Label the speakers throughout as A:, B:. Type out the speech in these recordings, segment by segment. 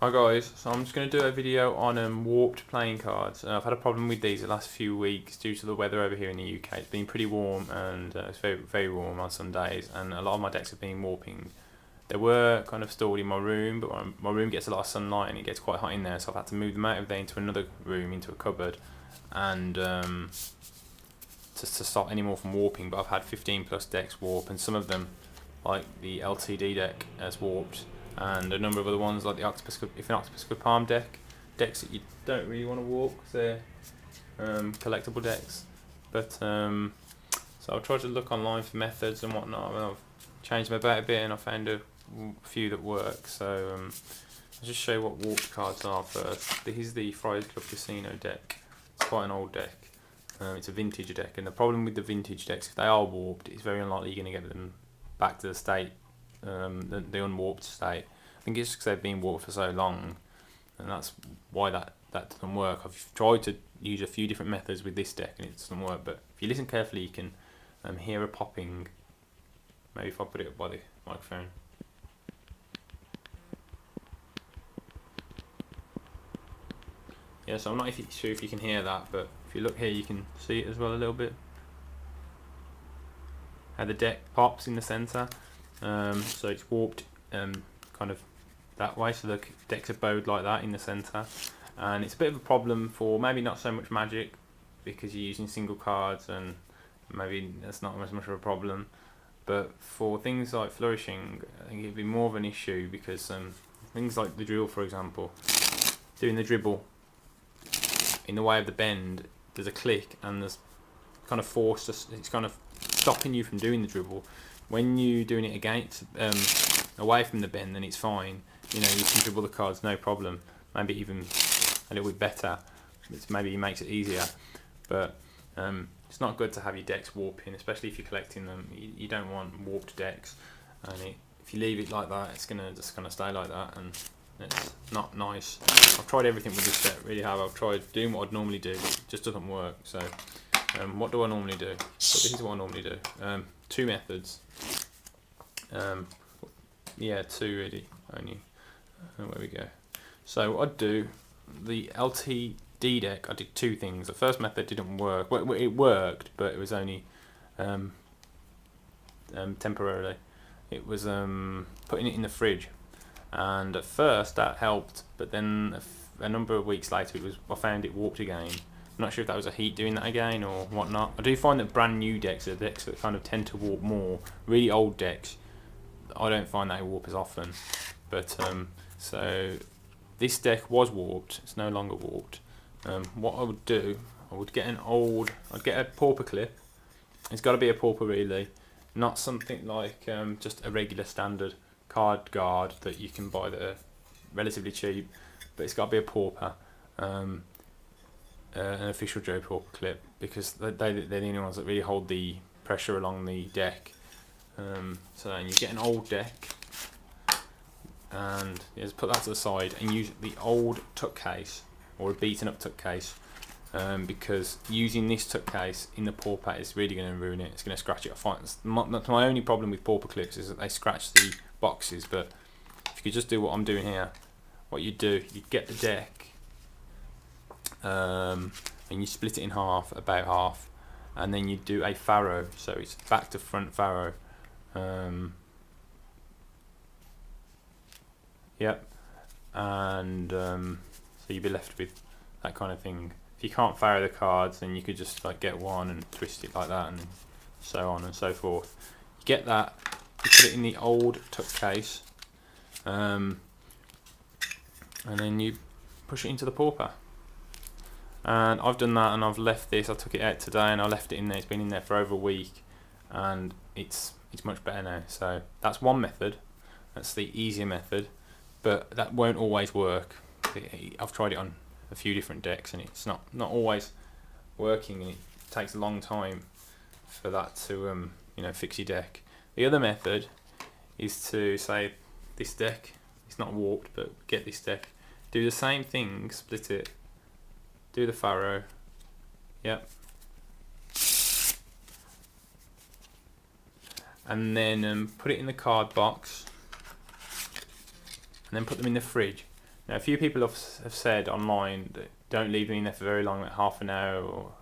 A: Hi guys, so I'm just going to do a video on warped playing cards. I've had a problem with these the last few weeks due to the weather over here in the UK. It's been pretty warm and it's very warm on some days, and a lot of my decks have been warping. They were kind of stored in my room, but my room gets a lot of sunlight and it gets quite hot in there, so I've had to move them out of there into another room, into a cupboard, and just to stop any more from warping. But I've had 15 plus decks warp, and some of them, like the LTD deck, has warped, and a number of other ones like the if an Octopus Good Palm decks that you don't really want to warp because they're collectible decks. But so I've tried to look online for methods and whatnot, and I've changed them about a bit, and I found a few that work. So I'll just show you what warped cards are first. This is the Friars Club Casino deck. It's quite an old deck. It's a vintage deck, and the problem with the vintage decks, if they are warped, it's very unlikely you're going to get them back to the state, the unwarped state. I think it's because they've been warped for so long, and that's why that doesn't work. I've tried to use a few different methods with this deck and it doesn't work, but if you listen carefully you can hear a popping. Maybe if I put it up by the microphone. Yeah, so I'm not sure if you can hear that, but if you look here you can see it as well a little bit. How the deck pops in the centre, so it's warped kind of that way, so the decks are bowed like that in the centre, and it's a bit of a problem for maybe not so much Magic because you're using single cards and maybe that's not as much of a problem, but for things like Flourishing I think it'd be more of an issue because things like the drill, for example, doing the dribble in the way of the bend, there's a click and there's kind of forced, it's kind of stopping you from doing the dribble. When you're doing it against away from the bend, then it's fine. You know, you can dribble the cards no problem, maybe even a little bit better. Maybe it makes it easier, but it's not good to have your decks warping, especially if you're collecting them. You don't want warped decks, and if you leave it like that, it's just gonna stay like that, and it's not nice. I've tried everything with this set, really have. I've tried doing what I'd normally do, it just doesn't work. So what do I normally do? So this is what I normally do. Two methods. Yeah, two really only. Where we go. So what I'd do, the LTD deck, I did two things. The first method didn't work. Well, it worked, but it was only temporarily. It was putting it in the fridge, and at first that helped, but then a number of weeks later I found it warped again. I'm not sure if that was a heat doing that again or whatnot. I do find that brand new decks are decks that kind of tend to warp more. Really old decks, I don't find they warp as often. But so this deck was warped. It's no longer warped. What I would do, I'd get a pauper clip. It's got to be a pauper really, not something like just a regular standard card guard that you can buy that are relatively cheap. But it's got to be a pauper. An official Joe Pauper clip, because they're the only ones that really hold the pressure along the deck. So then you get an old deck, and you just put that to the side and use the old tuck case or a beaten up tuck case, because using this tuck case in the pauper is really going to ruin it. It's going to scratch it. My only problem with pauper clips is that they scratch the boxes, but if you could just do what I'm doing here, what you do, you get the deck, and you split it in half, about half, and then you do a faro, so it's back to front faro. Yep, and so you'd be left with that kind of thing. If you can't faro the cards, then you could just like get one and twist it like that, and so on and so forth. You get that, you put it in the old tuck case, and then you push it into the pauper. And I've done that, and I've left this. I took it out today and I left it in there. It's been in there for over a week, and it's much better now. So that's one method. That's the easier method, but that won't always work. I've tried it on a few different decks, and it's not always working, and it takes a long time for that to fix your deck. The other method is to say this deck, it's not warped, but get this deck, do the same thing, split it, do the faro, yep, and then put it in the card box, and then put them in the fridge. Now, a few people have said online that don't leave them in there for very long, like half an hour or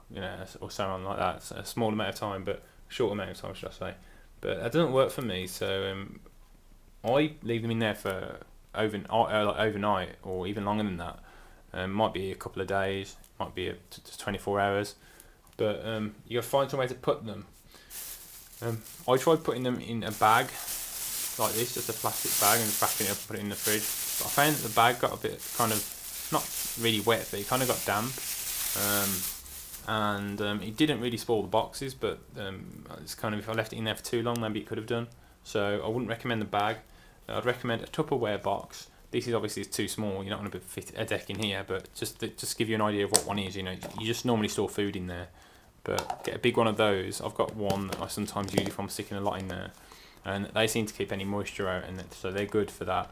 A: or so on like that. So a small amount of time, but short amount of time, should I say? But that doesn't work for me. So I leave them in there for overnight or even longer than that. Might be a couple of days, might be just 24 hours. But you got to find some way to put them. I tried putting them in a bag like this, just a plastic bag, and just wrapping it up and put it in the fridge. But I found that the bag got a bit kind of, not really wet, but it kind of got damp. It didn't really spoil the boxes, but it's kind of, if I left it in there for too long, maybe it could have done. So I wouldn't recommend the bag. I'd recommend a Tupperware box. This is obviously too small. You're not going to fit a deck in here, but just to give you an idea of what one is. You just normally store food in there, but get a big one of those. I've got one that I sometimes use if I'm sticking a lot in there, and they seem to keep any moisture out, and so they're good for that.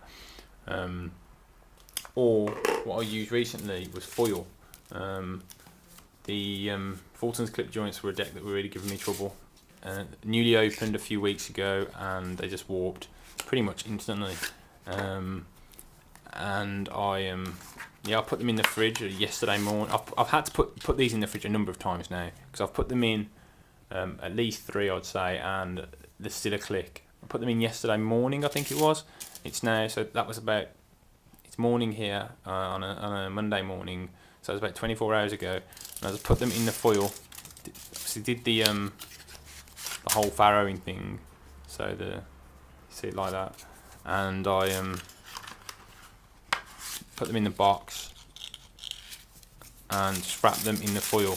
A: Or what I used recently was foil. The Fulton's clip joints were a deck that were really giving me trouble. Newly opened a few weeks ago, and they just warped pretty much instantly. And I put them in the fridge yesterday morning. I've had to put these in the fridge a number of times now, because I've put them in at least 3, I'd say, and there's still a click. I put them in yesterday morning, I think it was. It's now, so that was about, it's morning here on a Monday morning, so it was about 24 hours ago. And I just put them in the foil. Obviously did the whole farrowing thing, so you see it like that, and I put them in the box and just wrap them in the foil.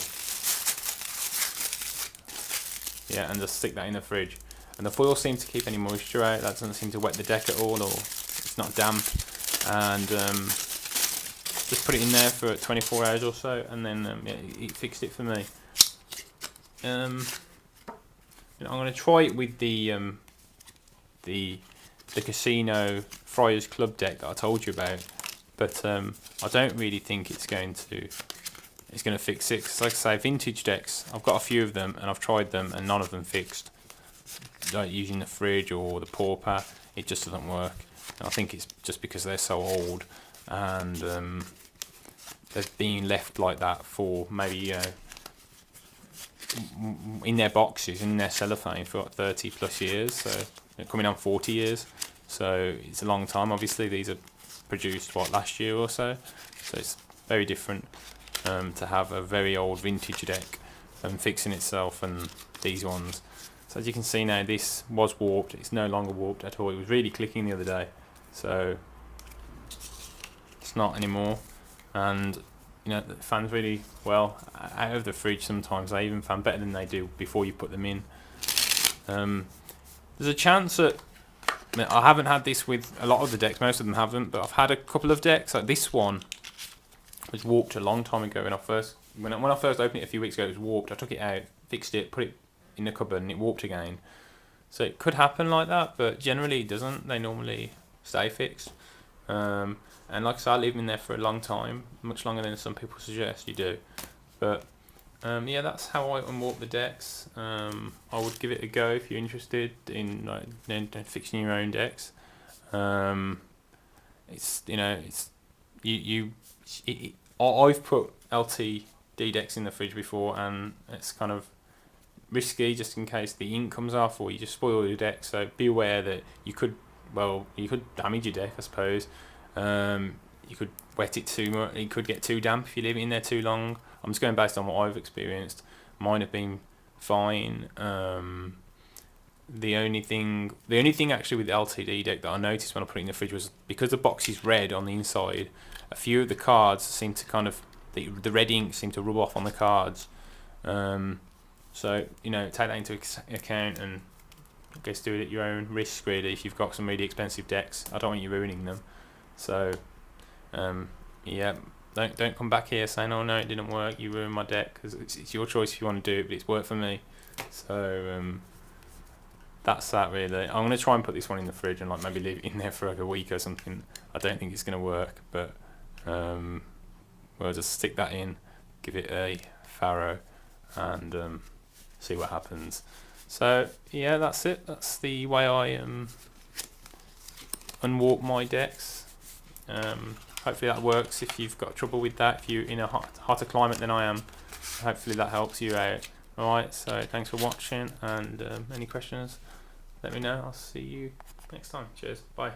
A: Yeah, and just stick that in the fridge. And the foil seems to keep any moisture out. That doesn't seem to wet the deck at all, or it's not damp. And just put it in there for 24 hours or so, and then it fixed it for me. I'm going to try it with the casino Friars Club deck that I told you about, but I don't really think it's going to fix it. 'Cause like I say, vintage decks, I've got a few of them and I've tried them and none of them fixed. Like using the fridge or the pauper, it just doesn't work. And I think it's just because they're so old, and they've been left like that for maybe in their boxes, in their cellophane, for like 30 plus years, so coming on 40 years, so it's a long time. Obviously these are produced last year or so it's very different to have a very old vintage deck fixing itself, and these ones. So as you can see now, this was warped. It's no longer warped at all. It was really clicking the other day, so it's not anymore. And the fans really well out of the fridge. Sometimes they even fan better than they do before you put them in. There's a chance that, I haven't had this with a lot of the decks, most of them haven't, but I've had a couple of decks. Like this one was warped a long time ago when I first opened it a few weeks ago. It was warped. I took it out, fixed it, put it in the cupboard, and it warped again. So it could happen like that, but generally it doesn't. They normally stay fixed. And like I said, I leave them in there for a long time, much longer than some people suggest you do. But yeah, that's how I unwarp the decks. I would give it a go if you're interested in fixing your own decks. I've put LTD decks in the fridge before, and it's kind of risky just in case the ink comes off or you just spoil your deck. So be aware that you could damage your deck, I suppose. You could wet it too much. It could get too damp if you leave it in there too long. I'm just going based on what I've experienced. Mine have been fine. The only thing actually with the LTD deck that I noticed when I put it in the fridge was, because the box is red on the inside, a few of the cards seem to the red ink seemed to rub off on the cards. So take that into account, and I guess do it at your own risk really. If you've got some really expensive decks, I don't want you ruining them. So yeah, don't come back here saying, oh no, it didn't work, you ruined my deck, because it's your choice if you want to do it, but it's worked for me. So that's that really. I'm going to try and put this one in the fridge and maybe leave it in there for a week or something. I don't think it's going to work, but we'll just stick that in, give it a faro, and see what happens. So yeah, that's it. That's the way I unwarp my decks. hopefully that works if you've got trouble with that, if you're in a hotter climate than I am. Hopefully that helps you out. Alright, so thanks for watching, and any questions, let me know. I'll see you next time. Cheers, bye.